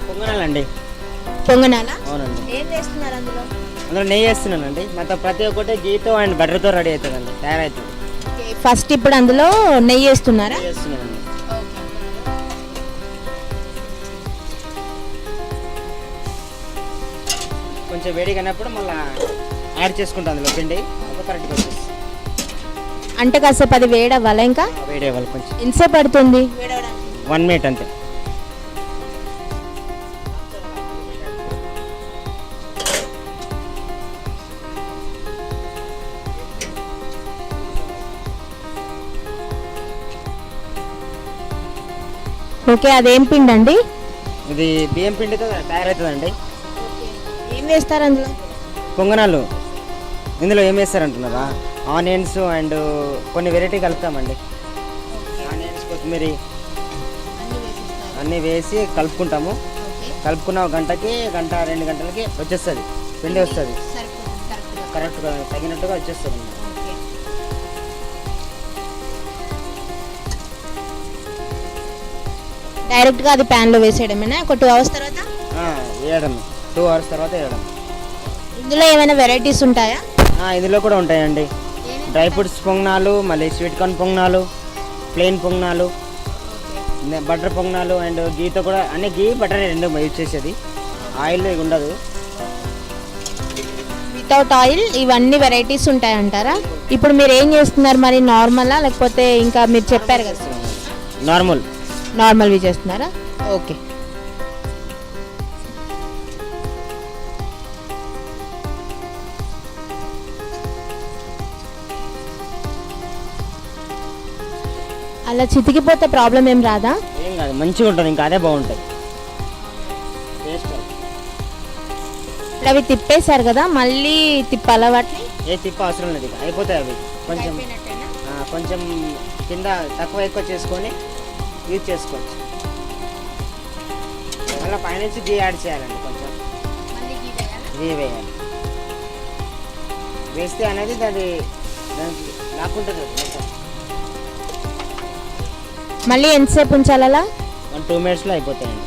పొంగనాలండి. పొంగనాలా? అవునండి. ఏం వేస్తున్నారు అందులో? అందులో నెయ్యి వేస్తున్నానండి. మొత్తం ప్రతి ఒక్కటి గీతో అండ్ బటర్తో రెడీ అవుతుందండి, తయారవుతుంది. ఫస్ట్ ఇప్పుడు అందులో నెయ్యి వేస్తున్నారా? నెయ్యి వేస్తున్నానండి. కొంచెం వేడిగా అయినప్పుడు మళ్ళీ యాడ్ చేసుకుంటాం అందులో పిండి, కరెక్ట్గా వచ్చేసి. అంటే కాసేపు అది వేడవ్వాలా? ఇంకా వేడి అవ్వాలి కొంచెం. ఎంతసేపు పడుతుంది? 1 మినిట్ అంతే. ఓకే, అదేం పిండి అండి? ఇది బియ్యం పిండితో తయారవుతుందండి. ఏం వేస్తారు అందులో? పొంగనాలు. ఇందులో ఏం వేస్తారంటున్నారా? ఆనియన్స్ అండ్ కొన్ని వెరైటీ కలుపుతామండి. ఆనియన్స్, కొత్తిమీర అన్నీ వేసి కలుపుకుంటాము. కలుపుకున్న 1 గంటకి 2 గంటలకి వచ్చేస్తుంది, పిండి వస్తుంది. కరెక్ట్గా తగినట్టుగా వచ్చేస్తుంది. డైరెక్ట్గా అది ప్యాన్లో వేసేయడమేనా? ఒక 2 అవర్స్ తర్వాత వేయడం, 2 అవర్స్ తర్వాత వేయడం. ఇందులో ఏమైనా వెరైటీస్ ఉంటాయా? ఇందులో కూడా ఉంటాయండి. డ్రై ఫ్రూట్స్ పొంగనాలు, మళ్ళీ స్వీట్ కార్న్ పొంగనాలు, ప్లెయిన్ పొంగనాలు, బటర్ పొంగనాలు అండ్ గీతో కూడా, అన్ని గీ బటర్ రెండు యూజ్ చేసేది. ఆయిల్ ఉండదు. వితౌట్ ఆయిల్ ఇవన్నీ వెరైటీస్ ఉంటాయంటారా? ఇప్పుడు మీరు ఏం చేస్తున్నారు మరి? నార్మలా లేకపోతే ఇంకా మీరు చెప్పారు కదా నార్మల్వి చేస్తున్నారా? ఓకే. అలా చితికిపోతే ప్రాబ్లం ఏం రాదా? ఏం కాదు, మంచిగా ఉంటుంది. ఇంకా అదే బాగుంటాయి. ఇప్పుడు అవి తిప్పేశారు కదా, మళ్ళీ తిప్పాలా వాటిని? ఏ తిప్ప అవసరం లేదు, అయిపోతాయి అవి. కొంచెం కింద తక్కువ ఎక్కువ చేసుకొని యూజ్ చేసుకోవచ్చు. మళ్ళీ పైనుంచి గీ యాడ్ చేయాలండి. కొంచెం గీ వేయాలి. వేస్తే అనేది దానికి లాక్కుంటుంది. మళ్ళీ ఎంతసేపు ఉంచాలి అలా? 1-2 మినిట్స్లో అయిపోతాయండి.